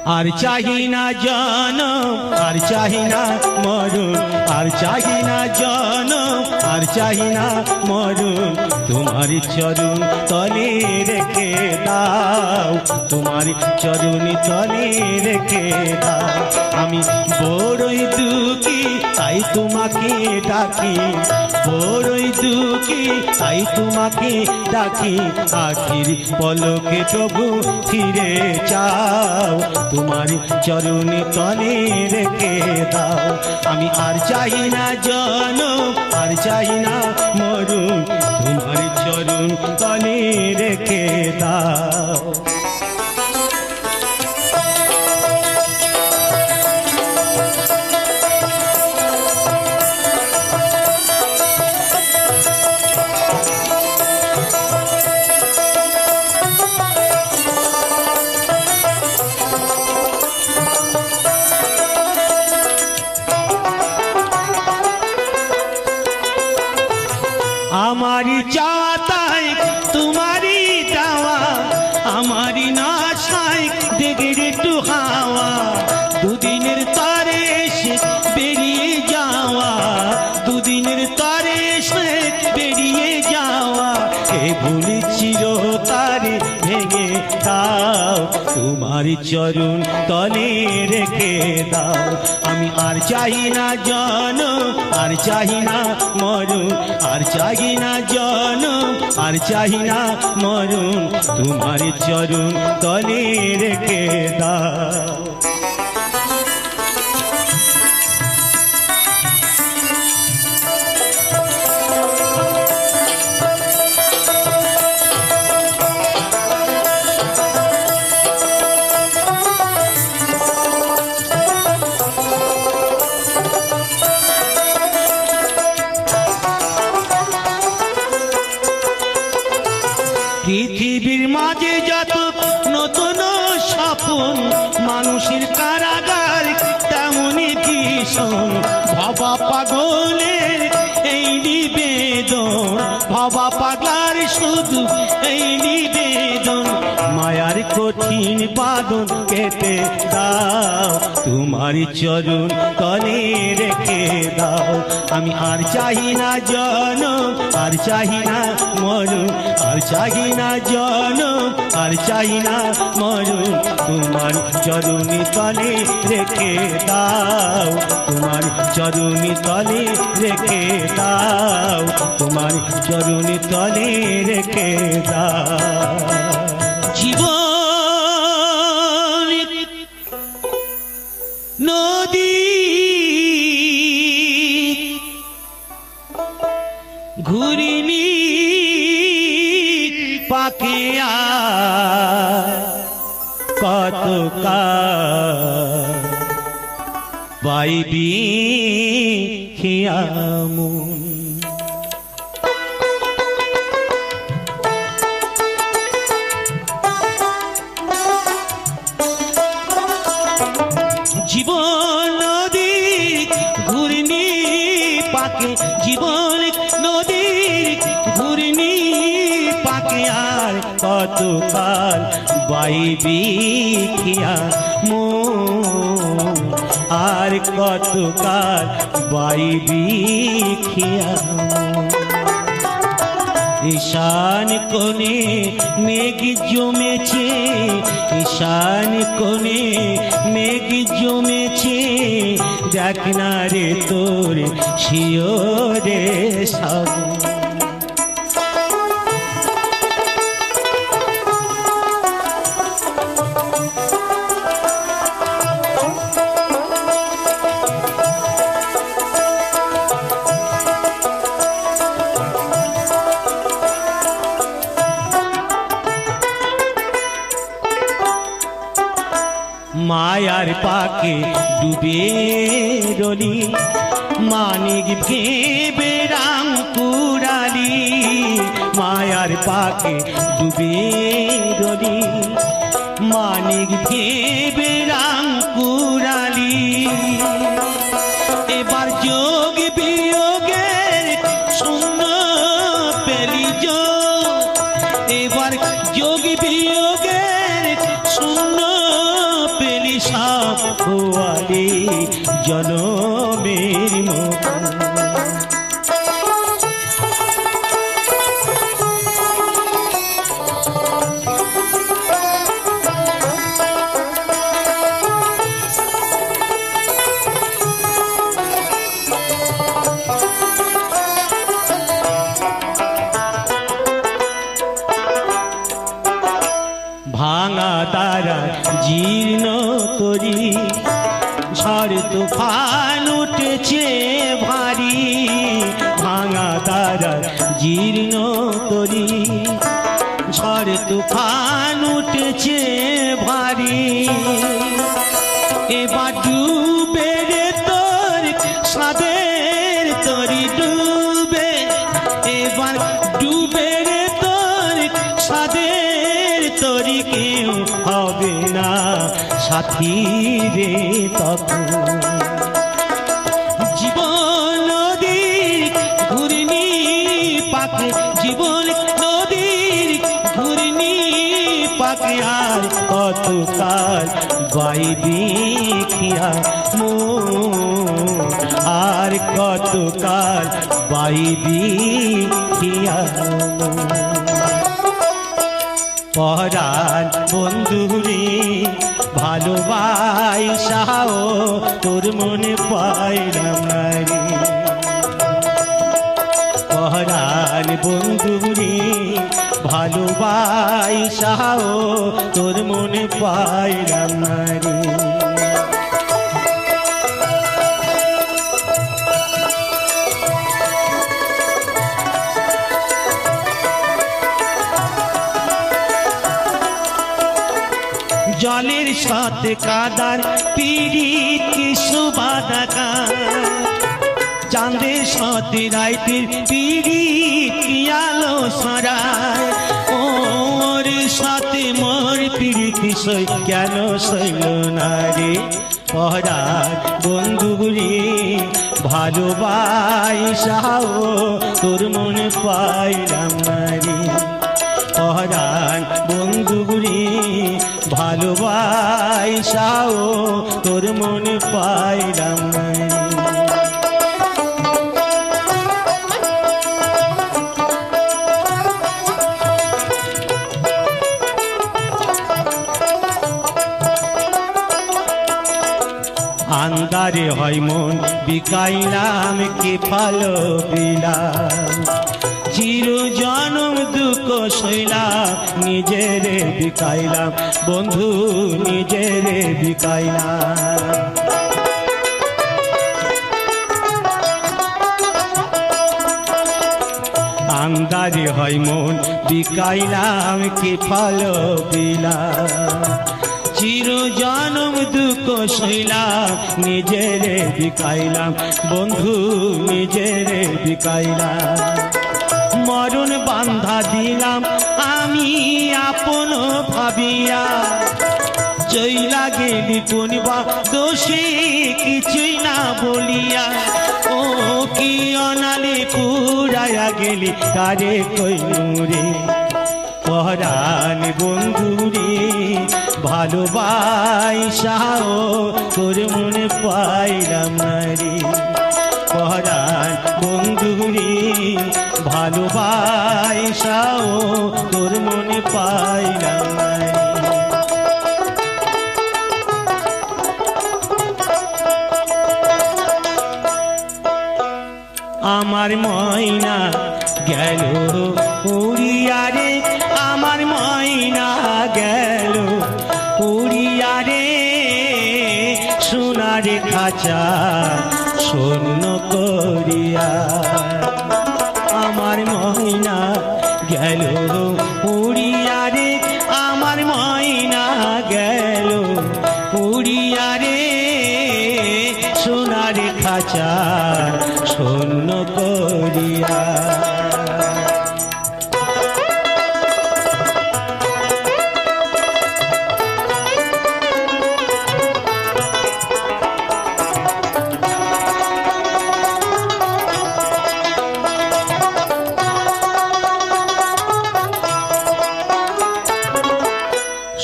আর চাহি না জনম আর চাহি না মরণ আর চাহি না জনম আর চাহি না মরণ তোমার চরণ তলে রেখে দাও তোমার চরণ তলে রেখে দাও আমি বড়ই দুঃখী তাই তোমাকে ডাকি বড়ই দুঃখী তাই তোমাকে ডাকি আখির পলকে তবু ফিরে চাও তোমার চরণ তলে রেখে দাও আমি আর চাই না জনম আর চাই না মরণ তোমার চরণ তলে রেখে দাও আমারি চাতাই তোমারি দাওয়া আমারি নাশাই দেখে একটু হাওয়া দুদিনের তারে এসে বেরিয়ে যাওয়া দুদিনের তারে এসে বেরিয়ে যাওয়া এ ভুলি চিরতারে ভেঙে দাও তোমার চরণ তলে রেখে দাও আমি আর চাই না জনম আর চাই না মরণ আর চাই না জনম আর চাই না মরণ তোমার চরণ তলে রেখে দাও পৃথিবীর মাঝে যত নতুন স্বপ্ন মানুষের কারাগার তেমনই ভীষণ ভাবা পাগলের এই নিবেদন ভাবা পাগলার শুধু এই নিবেদন মায়ার কঠিন বাঁধন কেটে দাও তোমার চরণ তলে রেখে দাও আমি আর চাই না জনম আর চাই না মরণ আর চাই না জনম আর চাই না মরণ তোমার চরণ তলে রেখে দাও তোমার চরণ তলে রেখে দাও তোমার চরণ তলে রেখে দাও জীবন নদী ঘুরিনি পাকে কত পাইবি খিয়ামুন জীবন নদী ঘুরনি পাকে জীবন নদী ঘুরনি পাকে আর কতকাল বাইবি খিয়া মন আর কতকাল বাইবি খিয়া মন ঈশান কোণে মেঘ জমেছে ঈশান কোণে মেঘ জমেছে দেখ না রে তোর শিওরে সাগর মায়ার পাকে ডুবে রলি মানিক ভেবে রাম কুড়ালি মায়ার পাকে ডুবে রলি মানিক ভেবে রাম কুড়ালি এবার যোগ বিয়োগের শূন্য পেলি এবার যোগ বিয়োগের শূন্য সব খোয়ালে জনমের মতো। ভাঙা দ্বারা জীর্ণ করি ঝড় তুফান উঠেছে ভারী। ভাঙা দ্বারা জীর্ণ করি ঝড় তুফান উঠেছে ভারী। এবার ডুবে রে তোর সাদের তরি ডুবে, এবার ডুবে রে তোর সাদের তরি কেউ হবে না সাথী রে তখন। জীবন নদীর ঘূর্ণি পাকে, জীবন নদীর ঘূর্ণি পাকে আর কতকাল বাইবি খিয়া মন, আর কতকাল বাইবি খিয়া মন। পরাণ বন্ধুরে ভালোবাসাও তোর মনে পাইলাম না রে। পরাণ বন্ধুরে ভালোবাসাও তোর মনে পাইলাম না রে। জলের সাথে কাদার পিরিত কিছু বাদাকা, চাঁদের সাথে রাইতের পিরিত কি আলো সরায়। ওর সাথে মোর পিরিত সই কেন সইল না রে। পরাণ বন্ধুরে ভালোবাসাও তোর মনে পাইলাম না রে। পরাণ বন্ধুরে ভালোবাসাও তোর মনে পাইলাম না রে। আন্দারে হয় মন বিকাইলাম কে ভালো দিলাম। চির জনম দুঃখ সইলাম নিজেরে বিকাইলাম বন্ধু, নিজেরে বিকাইলাম। আন্দারে হয় মন বিকাইলাম কে ভালো দিলাম। চির জনম দুঃখ সইলাম নিজেরে বিকাইলাম বন্ধু, নিজেরে বিকাইলাম। মরণ বান্ধা দিলাম আমি আপন ভাবিয়া, চইলা গেলি কোনবা দোষে কিছুই না বলিয়া। ও কি অনালে পুরায়া গেলি কারে কইনুরে। পরাণ বন্ধুরে ভালোবাসাও তোর মনে পাইলাম না রে। পরাণ বন্ধুরে ভালোবাসাও তোর মনে পাইলাম না রে। আমার ময়না গেল উড়িয়া রে, আমার ময়না গেল উড়িয়া রে। সোনার খাঁচা শূন্য করিয়া, আমার ময়না গেল উড়িয়া রে, আমার ময়না গেল উড়িয়া রে। সোনার খাঁচা শূন্য করিয়া।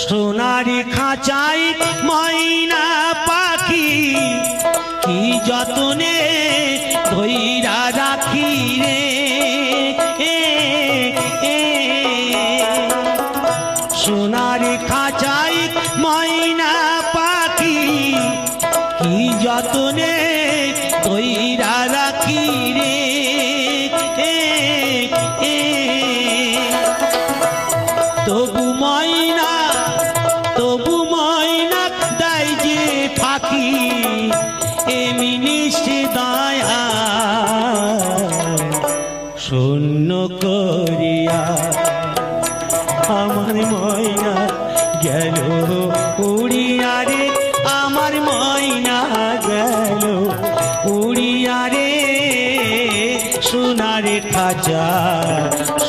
সোনার খাঁচাই ময়না যতনে ধইরা রাখি রে সোনার খাঁচাই ময়না পাখি কি যতনে ধইরা রাখি রে তবু ময়না দেয় যে ফাঁকি এমনি সে দয়া শূন্য করিয়া আমার ময়না গেল উড়িয়া রে আমার ময়না গেল উড়িয়া রে সোনার খাঁচা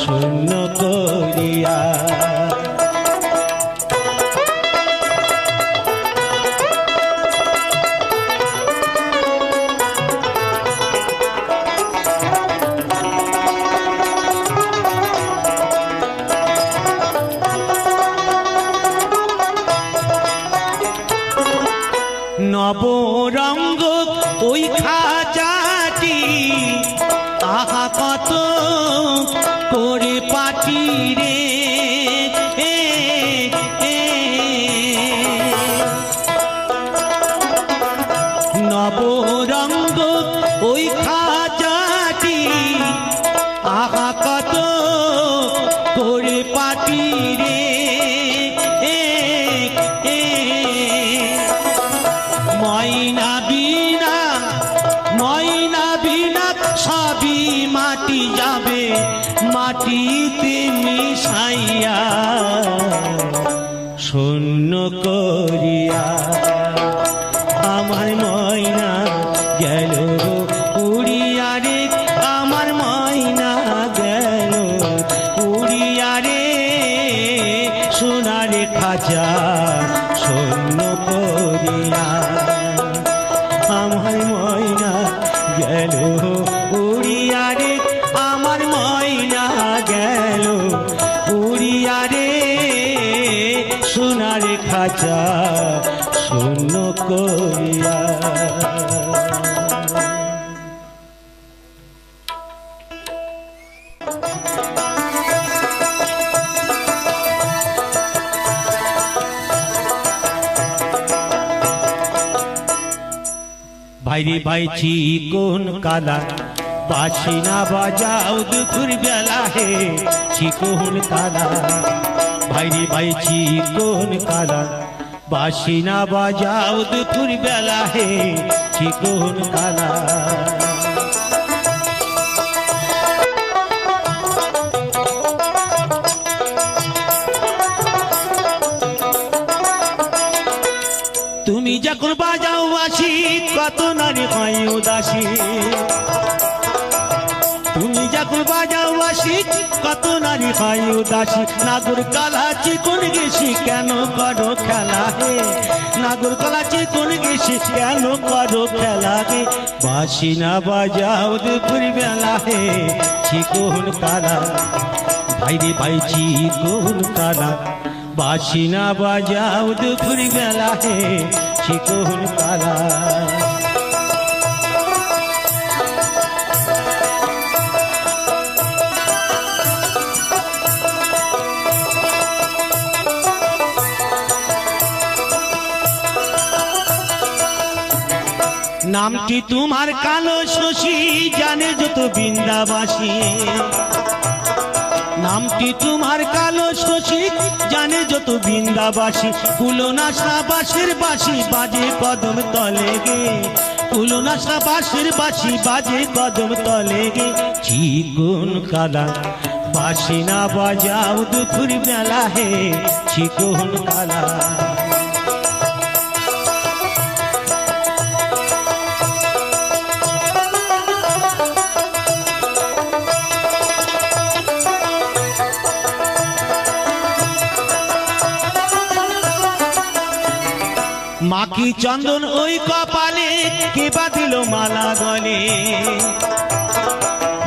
শূন্য করিয়া নবরঙ্গ ওই খাঁচাটি আহা কত করে পাটি রে নবরঙ্গ ওই খাঁচাটি আহা কত করে পাটি রে ময়না বিনা সবই মাটি যাবে মাটিতে মিশাইয়া শূন্য করিয়া আমার ময়না গেল উড়িয়া রে আমার ময়না গেল উড়িয়া রে সোনার খাঁচা শূন্য করিয়া আমার ময়না গেল উড়িয়া রে আমার ময়না গেল উড়িয়া রে সোনার খাঁচা শূন্য করিয়া ভাইরে ভাই চিকন কালা বাঁশি না বাজাও দুপুর বেলা হে চিকন কালা ভাইরে ভাই চিকন কালা বাঁশি না বাজাও দুপুর বেলা হে চিকন কালা তুমি যখন বাজাও বাঁশি কত নারী হয় উদাসী তুমি যখন বাজাও বাঁশি কত নারী হয় উদাসী নাগর কালা চিকন গেছি কেন করো খেলা হে নাগর কালা চিকন গেছি কেন করো খেলা হে বাঁশি না বাজাও দুপুর বেলা হে চিকন কালা ভাইরে ভাই চিকন কালা বাঁশি না বাজাও দুপুর বেলা হে চিকন কালা নামটি তোমার কালো শশী জানে যত বৃন্দাবাসী নামটি তোমার কালো শশী জানে যত বৃন্দাবাসী কুলনাশা বাঁশের বাঁশি বাজে কদম তলে গে কুলনাশা বাঁশের বাঁশি বাজে কদম তলে গে চিকন কালা বাঁশি না বাজাও দুপুর বেলা হে চিকন কালা মাখি চন্দন ওই কপালে কে বাঁধিল মালা গলে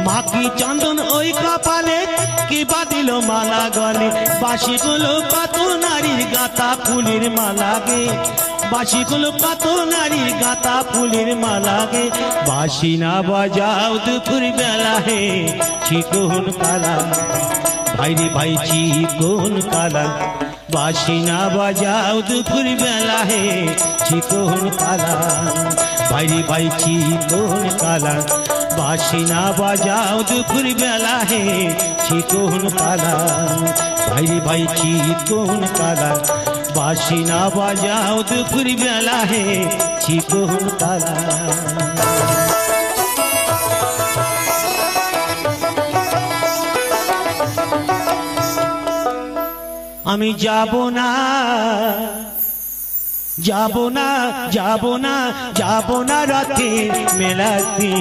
মাখি চন্দন ওই কপালে কে বাঁধিল মালা গলে বাঁশি গুলো কত নারীর গাঁথা ফুলের মালা গে বাঁশিগুলো কত নারীর গাঁথা ফুলের মালা গে বাঁশি না বাজাও দুপুর বেলা হে চিকন কালা ভাইরে ভাই চিকন কালা বাঁশি না বাজাও দুপুর বেলা হে চিকন কালা ভাইরে ভাই চিকন কালা বাঁশি না বাজাও দুপুর বেলা হে চিকন কালা ভাইরে ভাই চিকন কালা বাঁশি না বাজাও দুপুর বেলা হে চিকন কালা আমি যাব না যাব না যাব না যাব না রাতে মেলাতে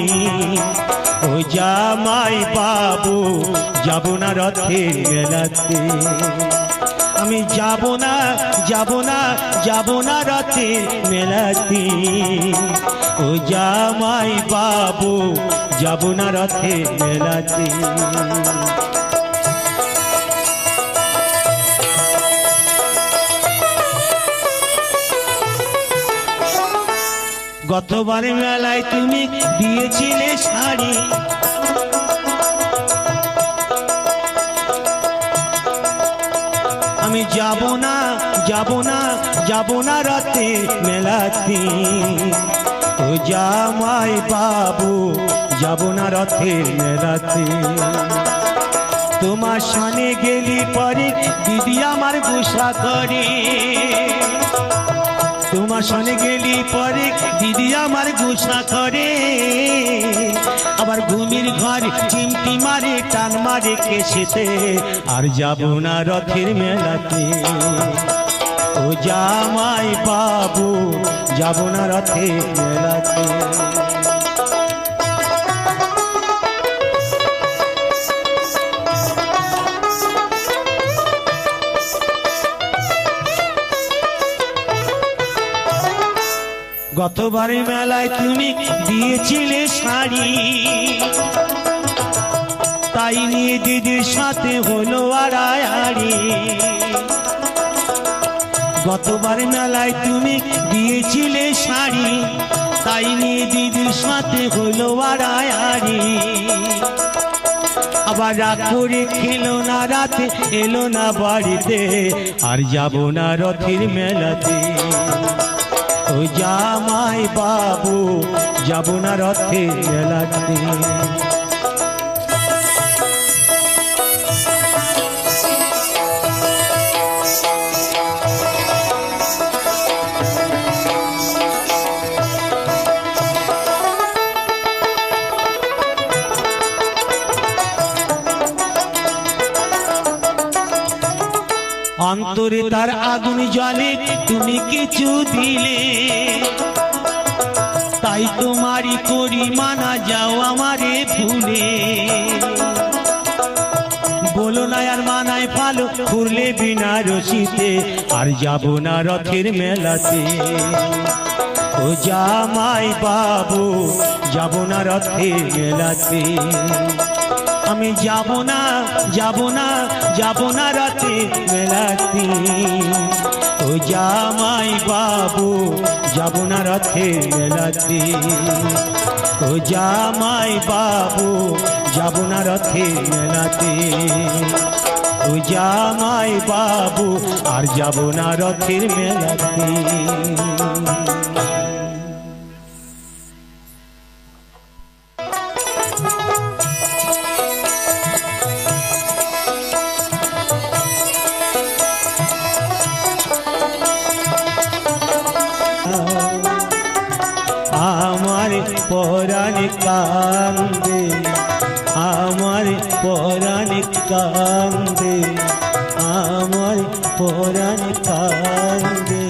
ও জামাই বাবু যাব না রাতে মেলাতে আমি যাব না যাব না যাব না রাতে মেলাতে ও জামাই বাবু যাব না রাতে মেলাতে গতবার মেলায় তুমি দিয়েছিলে শাড়ি আমি যাব না যাব না যাব না রাতে মেলাতে ও জামাই বাবু যাব না রাতের মেলাতে তোমার সামনে গেলি পরে দিদি আমার গুসা করে তোমার সনে গেলি পরে দিদি আমার গুসা করে আবার ঘুমির ঘর চিমটি মারে টান মারে কেসেতে আর যাব না রথের মেলাতে ও জামাই বাবু যাব না রথের মেলাতে গতবার মেলায় তুমি দিয়েছিলে শাড়ি তাই নিয়ে দিদির সাথে হলো আড়াআড়ি গতবার মেলায় তুমি দিয়েছিলে শাড়ি তাই নিয়ে দিদির সাথে হলো আড়াআড়ি আবার রাত করে খেলো না রাতে এলো না বাড়িতে আর যাব না রথের মেলাতে ও জামাই বাবু যাব না রথের মেলাতে অন্তরে তার আগুন জ্বলে তুমি কিছু দিলে তাই তোমারই করি মানা যাও আমারে ভুলে বলো না আর মানায় ভালো ঘুরলে বিনা রশিতে আর যাব না রথের মেলাতে ও জামাই বাবু যাব না রথের মেলাতে আমি যাব না যাব না যাব না রাতে মেলাতে ও জামাই বাবু যাব না রাতে মেলাতে ও জামাই বাবু যাব না রাতে মেলাতে ও জামাই বাবু আর যাব না রথের মেলাতে আমার পরাণ কান্দে আমার পরাণ কান্দে আমার পরাণ কান্দে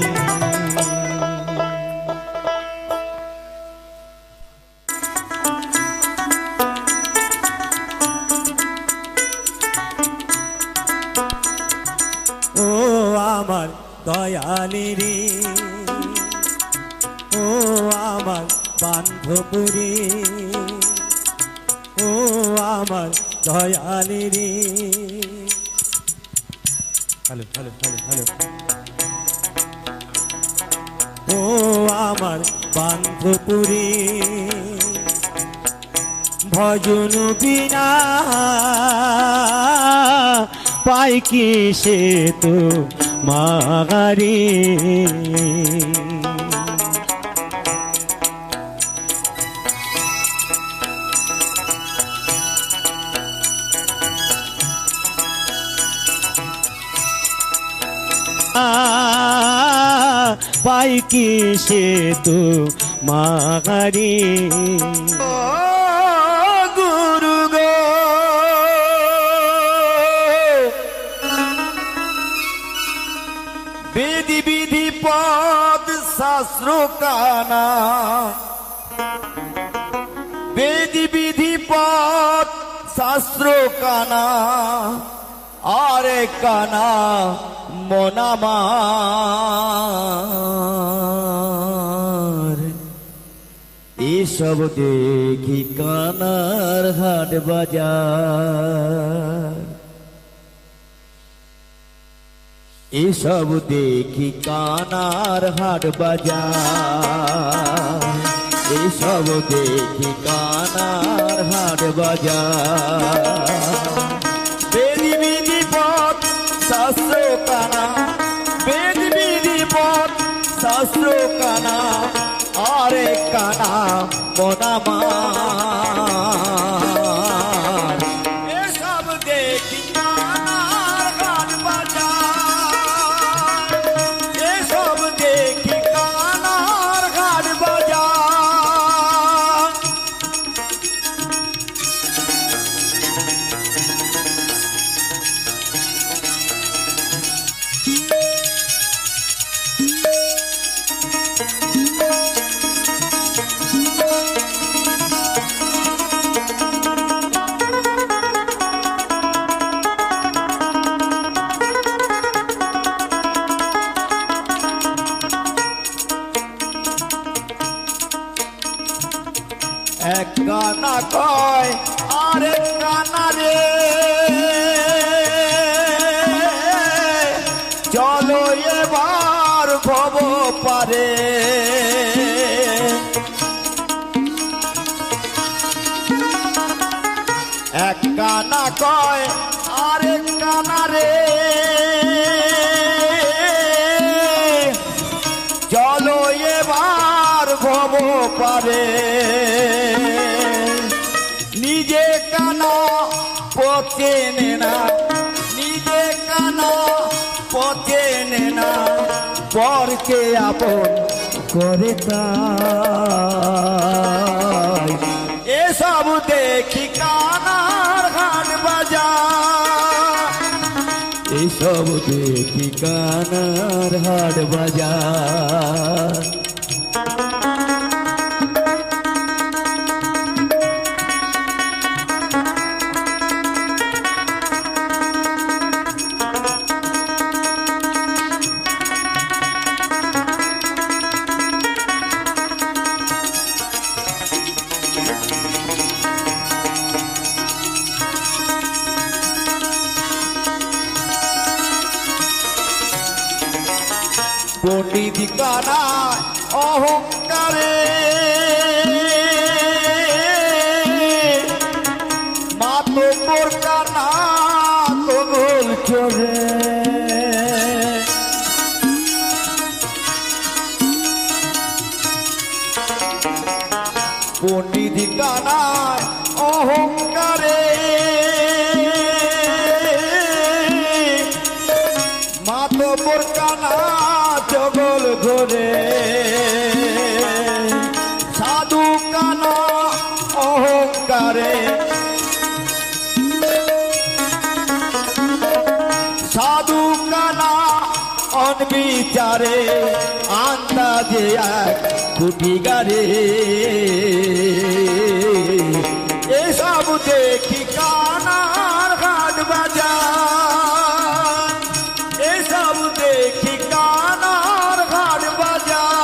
ও আমার দয়ালি রে ও আমার বান্ধবরে ও আমার দয়ালি রে হ্যালো হ্যালো হ্যালো হ্যালো ও আমার বান্ধপুরী ভজন বিনা পাই কি সে তো মাগারি পাই কি সে তো মাগারি গুরু গো বিধি বিধি পদ শাস্ত্র কানা বিধি বিধি পদ শাস্ত্র কানা আরে কানা মনামার এসব দেখি কানার হাট বাজার এসব দেখি কানার হাট বাজার এসব দেখি কানার হাট বাজার বেদি বিধি পথ শাস্ত্র কানা বেদি বিধি পথ শাস্ত্র কানা আরে কানা মনামার এসব দেখি কানার হাট বাজার এসব দেখি কানার হাট বাজার এক কানা কয় আরেক কানা রে চলো এবার ভব পারে এক কানা কয় আরেক কানা রে চলো এবার ভব পারে নিজে কানা পথে না নিজে কানা পথে না পরকে আপন করে তাই এসব দেখি কানার হাট বাজার এসব দেখি কানার হাট বাজার পণ্ডিত কানা অহংকারে মাতব্বর কানা তগল চলে পণ্ডিত কানা অহংকারে মাতব্বর কানা জগল ঘরে সাধু কানা অহংকারে সাধু কানা অনবিচারে আন্দাজে এক কুটি গারে এসব দেখি কানার হাট বাজার এসব দেখি কানার হাট বাজার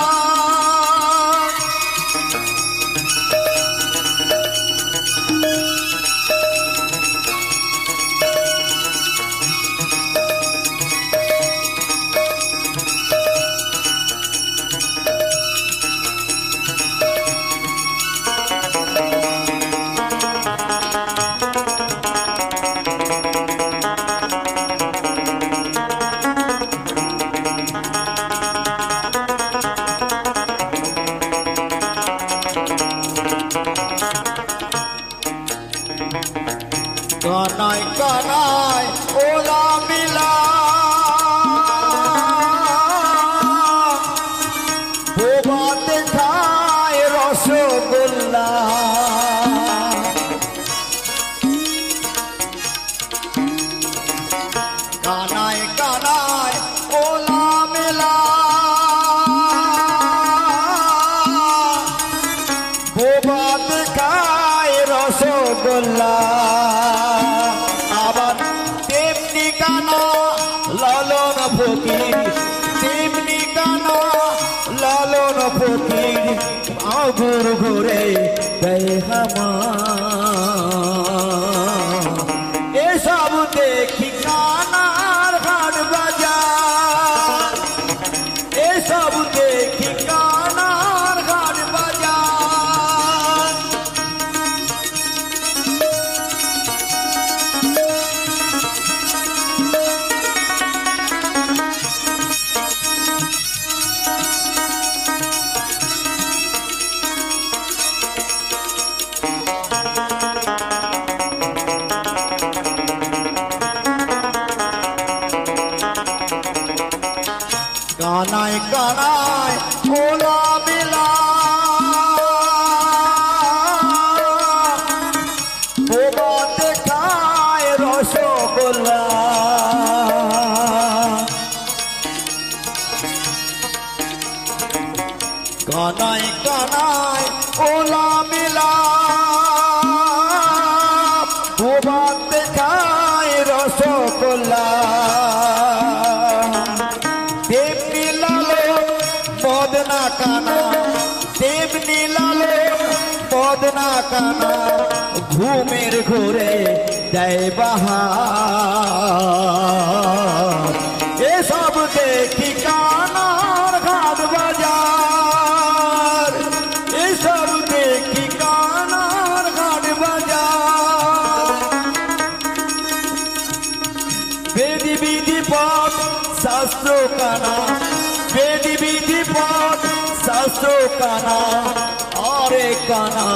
ফকির তেমনি কানা লালন ফকির আগুর ঘুরে দেয় হামার এসব দেখি কানার হাট বাজার এসব দেখি কানার হাট বাজার কানায় কানায় খোলা মেলা বোবা দেখায় রসগোল্লা কানায় কানায় খোলা মেলা বোবা দেখায় রসগোল্লা তেমনি লালো বদনা কানা তেমনি লালো বদনা কানা ঘুমের ঘুরে দেয় বাহার এসব দেখি কানার ঘাট বাজার এসব দেখি কানার ঘাট বাজার বেদি বিধি পথ শাস্ত্র কানা বেদি বিধি পথ শাস্ত্র কানা আরে কানা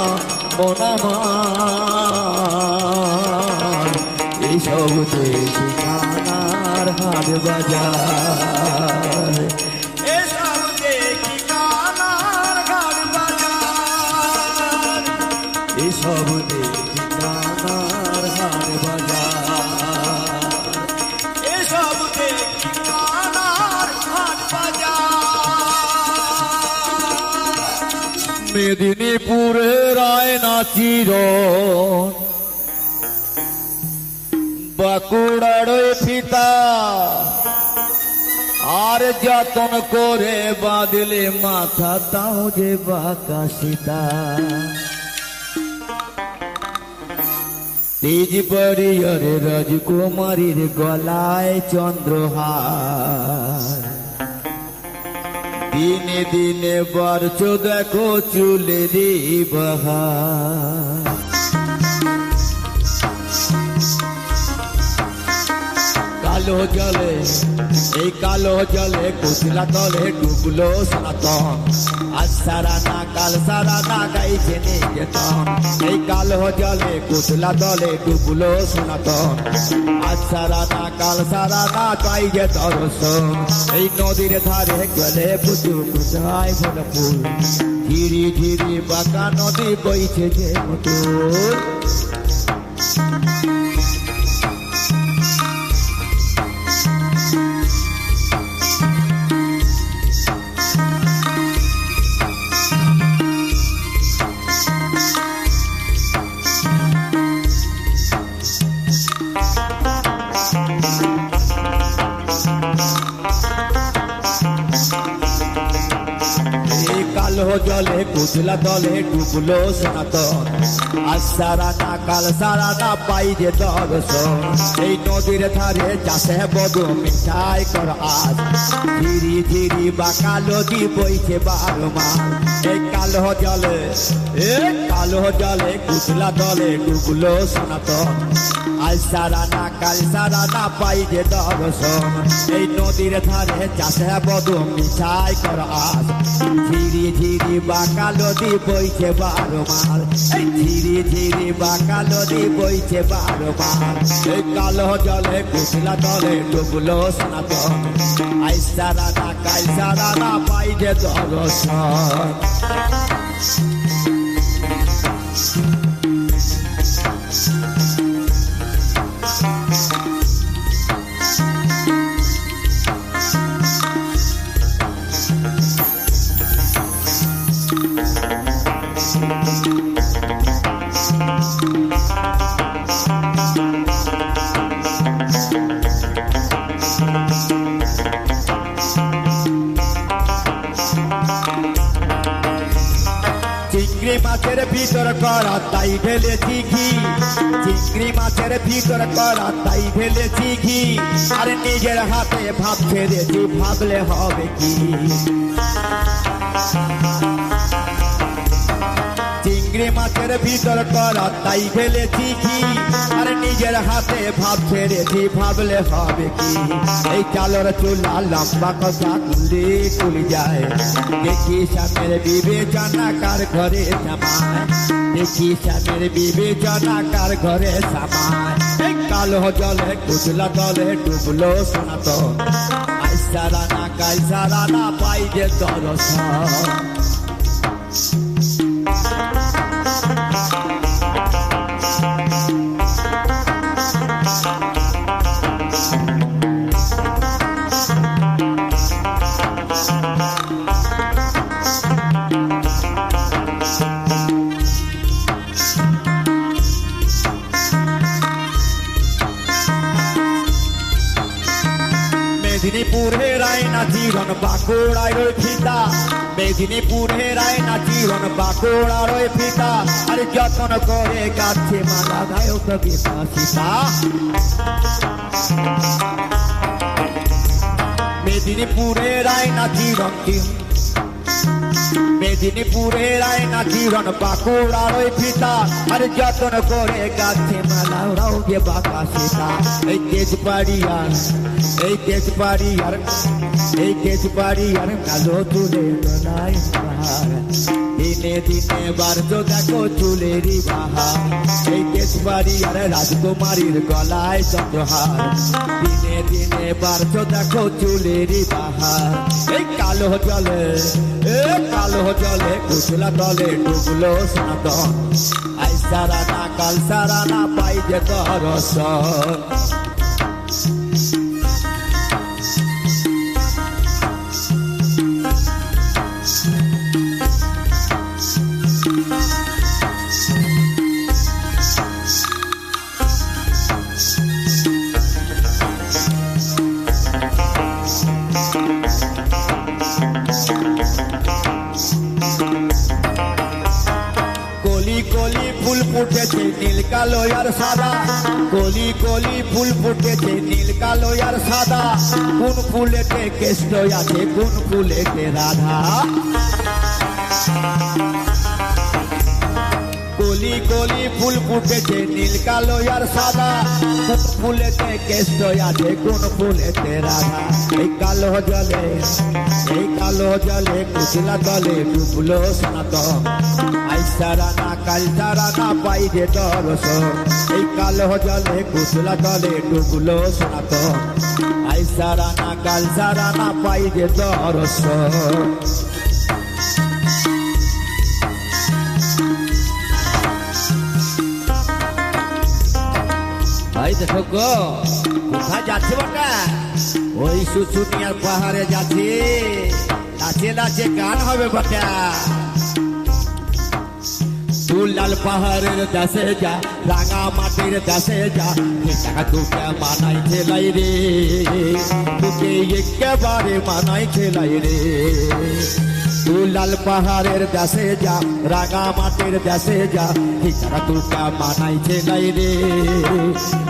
মনামার এইসব দেখি কানার হাট বাজার এসব দেখি কানার হাট বাজার এসব দেখি কানার হাট বাজার এসব দেখি কানার হাট বাজার মেদিনীপুরের আয়না চিরন বাঁকুড়ার ফিতা আর যতন করে বাঁধলে মাথা তাও যে বাঁকা সীতা তেজ পরিয়রে রাজকুমারীর গলায় চন্দ্রহার দিনে দিনে বাড়ছ দেখো চুলেরি বাহার কালো জলে এই কালো জলে কুচলা তলে ডুবলো সনাতন আজ সারা না কাল সারা না গাইছে নিকেতন এই কালো জলে কুচলা তলে ডুবলো সনাতন আজ সারা না কাল সারা না গাইছে দর্শন এই নদীর ধারে গেলে পুজো কোথায় ভরপুর ধীরে ধীরে বাঁকা নদী বইছে যে মতো কালো জলে কুচলা তলে ডুবলো সনাতন আজ সারা না কাল সারা না পাই যে দর্শন এই নদীর ধারে চাষে বধু মিঠাই কর আজ ধীরে ধীরে বাঁকা নদী বইছে 12 মাস এই কালো জলে কুচলা তলে ডুবলো সনাতন আজ সারা না কাল সারা না পাই যে দর্শন এই নদীর ধারে চাষে বধু মিঠাই কর আজ ধীরে ধীরে বাঁকা নদী বইছে 12 মাস এই ধীরে ধীরে বাঁকা নদী বইছে 12 মাস এই কালো জলে কুচলা তলে ডুবলো সনাতন আজ সারা না কাল সারা না পাই যে দর্শন মাছের ভিতর করা তাই ঢেলেছি ঘি, চিংড়ি মাছের ভিতর করা তাই ঢেলেছি ঘি, আর নিজের হাতে ভাব ছেড়েছি ভাবলে হবে কি। চিংড়ি মাছের ভিতর করা তাই ঢেলেছি ঘি, আর নিজের হাতে ভাব ছেড়েছি ভাবলে হবে কি। এই চালর চুলা লম্বা কথা কুলি কুলি যায়, দেখি স্বামীর বিবেচনা কার ঘরে সামায়, দেখি স্বামীর বিবেচনা কার ঘরে সামায়। এই কালো জলে কুচলা তলে ডুবলো সনাতন, আইসা রানা কাইসা রানা পাই যে দর্শন। মেদিনীপুরের আয়না জীবন বাঁকুড়ার ওই ফিতা, মেদিনীপুরের আয়না জীবন বাঁকুড়ার ওই ফিতা, আর যতন করে গাছে মালা গায় তো বিকাশিতা। মেদিনীপুরের আয়না জীবন, মেদিনীপুরের আয়না জীবন বাঁকুড়ার ওই ফিতা, আর যতন করে গাছে মালা ওরাও যে বাঁকাশিতা। এই তেজবাড়িয়ার, এই তেজবাড়িয়ার, এই তেজবাড়িয়ার কালো চুলে দোলায় বাহার, দিনে দিনে বাড়তো দেখো চুলেরই বাহার। এই তেজবাড়িয়ার রাজকুমারীর গলায় চন্দ্রহার, দিনে দিনে বাড়তো দেখো চুলেরই বাহার। এই কালো জলে, এ কালো জলে কুচলা তলে ডুবলো সনাতন, আইসা রানা কালসা রানা পাই যে দর্শন। কলি কলি ফুল ফুটেছে নীল কালো আর সাদা, কলি কলি ফুল ফুটেছে নীল কালো আর সাদা, কোন ফুলেতে কেষ্ট আছে কোন ফুলেতে রাধা। কলি কলি ফুল ফুটেছে নীল কালো আর সাদা, কোন ফুলেতে কেষ্ট আছে কোন ফুলেতে রাধা। এই কালো জলে, এই কালো জলে কুচলা তলে ডুবলো সনাতন, আইসা রানা কালসা রানা পাই যে দর্শন। এই কালো জলে কুচলা তলে ডুবলো সনাতন, আইসা রানা কালসা রানা পাই যে দর্শন। ভাই দেখো গো, কোথায় যাচ্ছে বাটা? ওই শুশুনিয়ার পাহাড়ে যাচ্ছে, নাচে নাচে গান হবে বাটা। লাল পাহাড়ের দেশে যা, রাঙা মাটির দেশে যা, টাকা তোকে মানাই খেলাই রে, তোকে একেবারে মানাই খেলাই রে। লাল পাহাড়ের দেশে যা, রাঙা মাটির দেশে যা, টাকা তোকে মানাই খেলাই রে,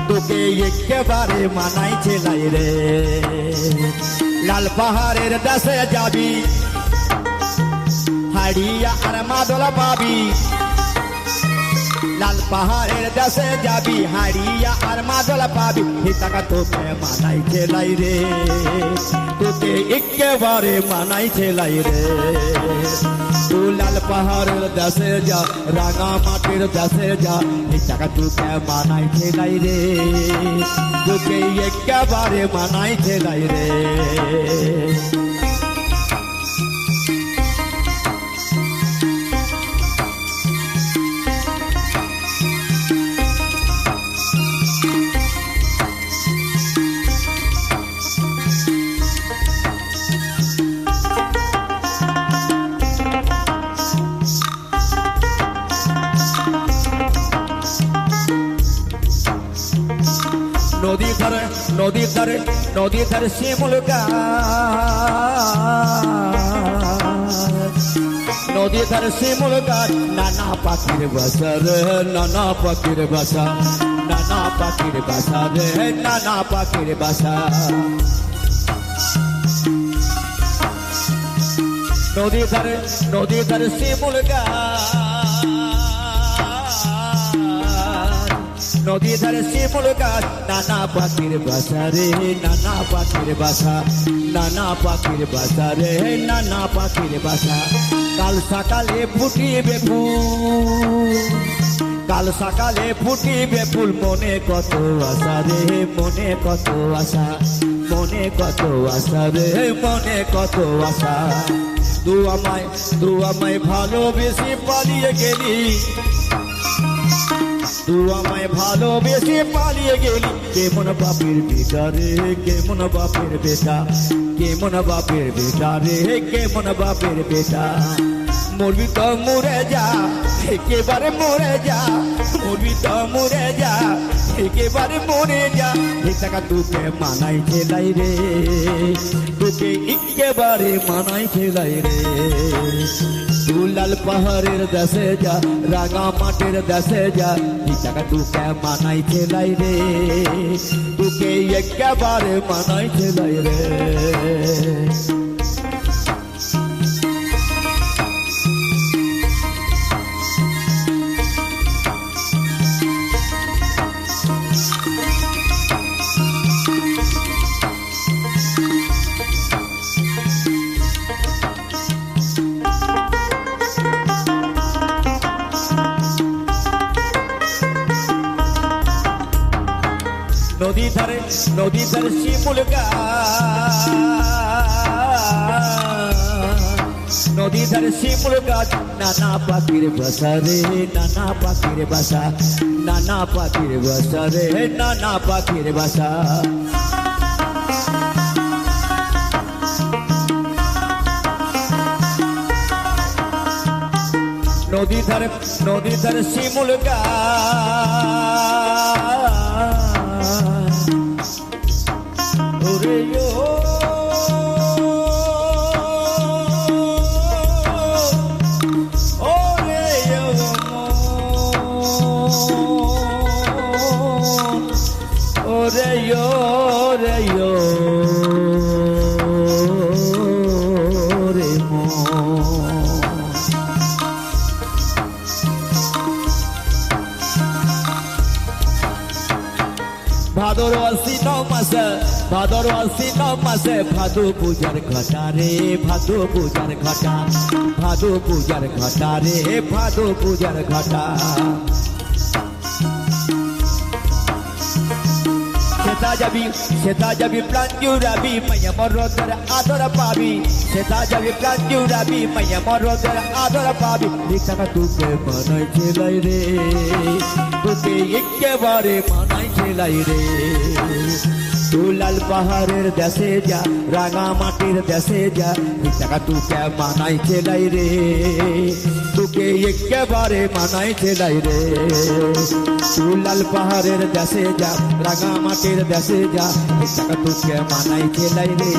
তোকে একেবারে মানাই খেলাই রে। লাল পাহাড়ের দেশে যাবি, হাড়িয়া আর মাদলা পাবি, লাল পাহাড়ের দেশে যাবি, হাড়িয়া আর মাদল পাবি, টাকা তোকে মানাই খেলাই রে, তোকে একেবারে মানাই খেলাই রে। তু লাল পাহাড়ের দেশে যা, রাঙা মাটির দেশে যা, টাকা তোকে মানাই খেলাই রে, তোকে একেবারে মানাই খেলাই রে। নদী ধারে, নদী ধারে, নদী ধারে শিমুল গাছ, নদী ধারে শিমুল গাছ নানা পাখির বাসা রে নানা পাখির বাসা নানা পাখির বাসা রে নানা পাখির বাসা নদীর ধারে শিমুল গাছ নদীর ধারে শিমুল গাছ নানা পাখির বাসা রে নানা পাখির বাসা নানা পাখির বাসা রে নানা পাখির বাসা কাল সকালে ফুটিবে ফুল কাল সকালে ফুটিবে ফুল মনে কত আশা রে মনে কত আশা মনে কত আশা রে মনে কত আশা তুই আমায় ভালোবেসে পালিয়ে গেলি তুই আমায় ভালোবেসে পালিয়ে গেলি কেমন বাপের বেটা রে কেমন বাপের বেটা কেমন বাপের বেটা রে কেমন বাপের বেটা মরবি তো মরে যা একেবারে মরে যা মরবি তো মরে যা একেবারে মরে যা এই টাকা তোকে মানাই খেলাই রে তোকে একেবারে মানাই খেলাই রে লাল পাহাড়ের দেশে যা রাঙা মাটির দেশে যা এই টাকা তোকে মানাই খেলাই রে তোকে একেবারে মানাই খেলাই রে নদীর ধারে শিমুল গাছ নদীর ধারে শিমুল গাছ নানা পাখির বাসা রে নানা পাখির বাসা নানা পাখির বাসা রে নানা পাখির বাসা নদীর ধারে শিমুল গাছ ওরে ভাদর আশ্বিন মাসে ভাদু পূজার ঘটা রে ভাদু পূজার ঘটা ভাদু পূজার ঘটা রে ভাদু পূজার ঘটা সেটা যাবি প্রাণ জুড়াবি মাইয়া মরদের আদর পাবি সেটা যাবি প্রাণ জুড়াবি মাইয়া মরদের আদর পাবি টাকা তোকে মানাই ছেলাই রে তোকে একেবারে মানাই ছেলাই রে তুই লাল পাহাড়ের দেশে যা রাঙা মাটির দেশে যা টাকা তোকে মানাই ছেলাই রে তোকে একেবারে মানাই ছেলাই রে তুই লাল পাহাড়ের দেশে যা রাঙা মাটির দেশে যা টাকা তোকে মানাই ছেলাই রে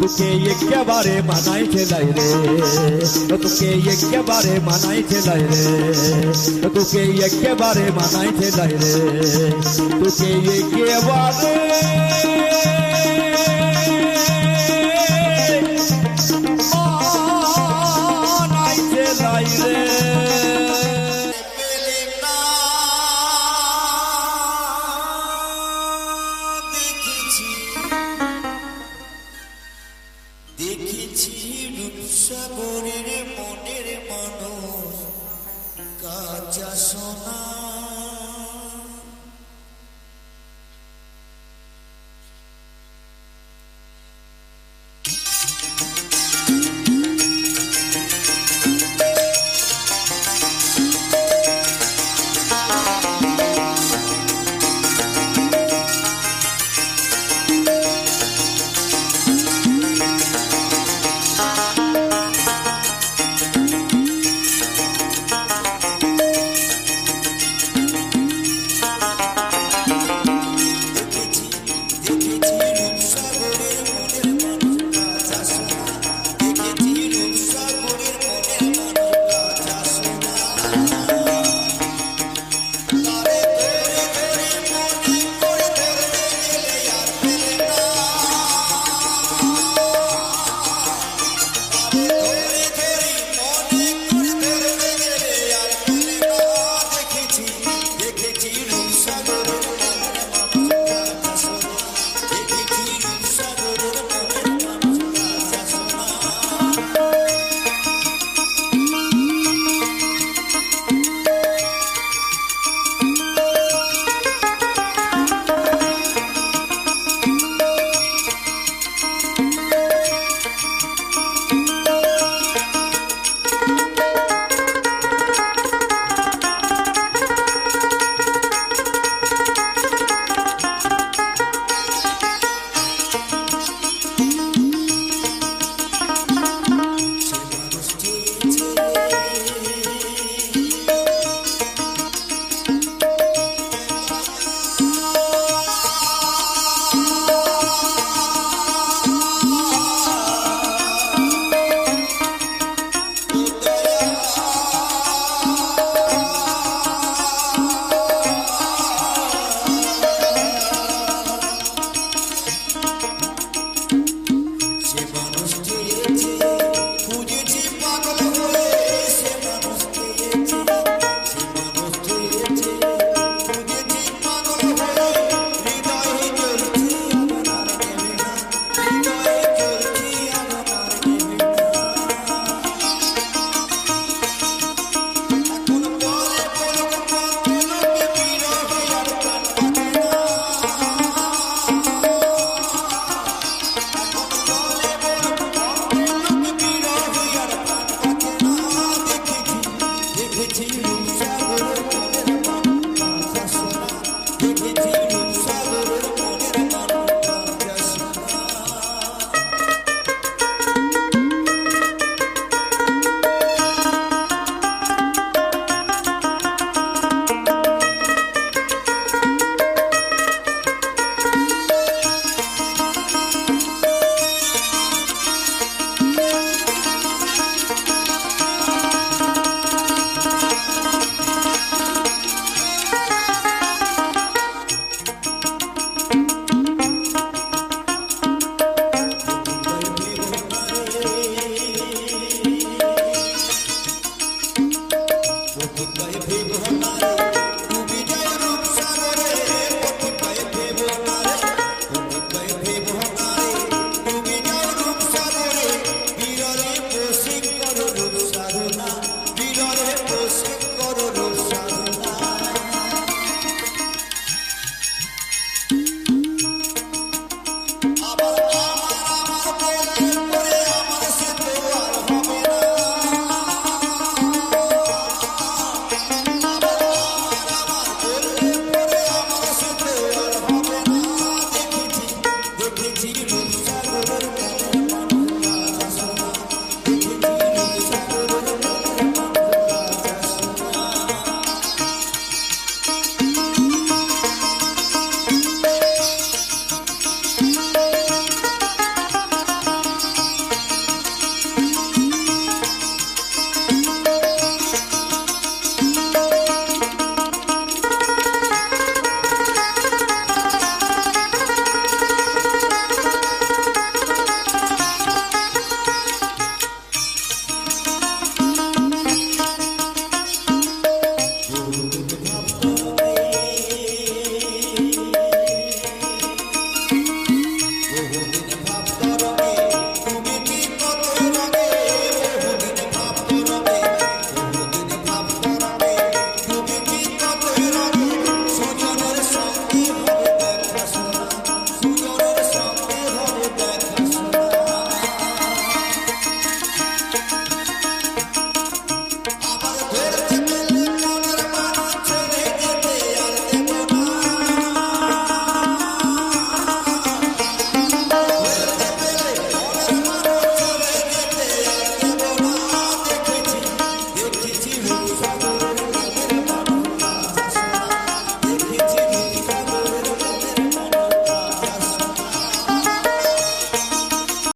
তোকে একেবারে মানাই ছেলাই রে তোকে একেবারে মানাই ছেলাই রে তোকে একেবারে মানাই ছেলাই রে তোকে একেবারে মানাই ছেলাই রে দেখেছি রূপসাগরের মনের মানুষ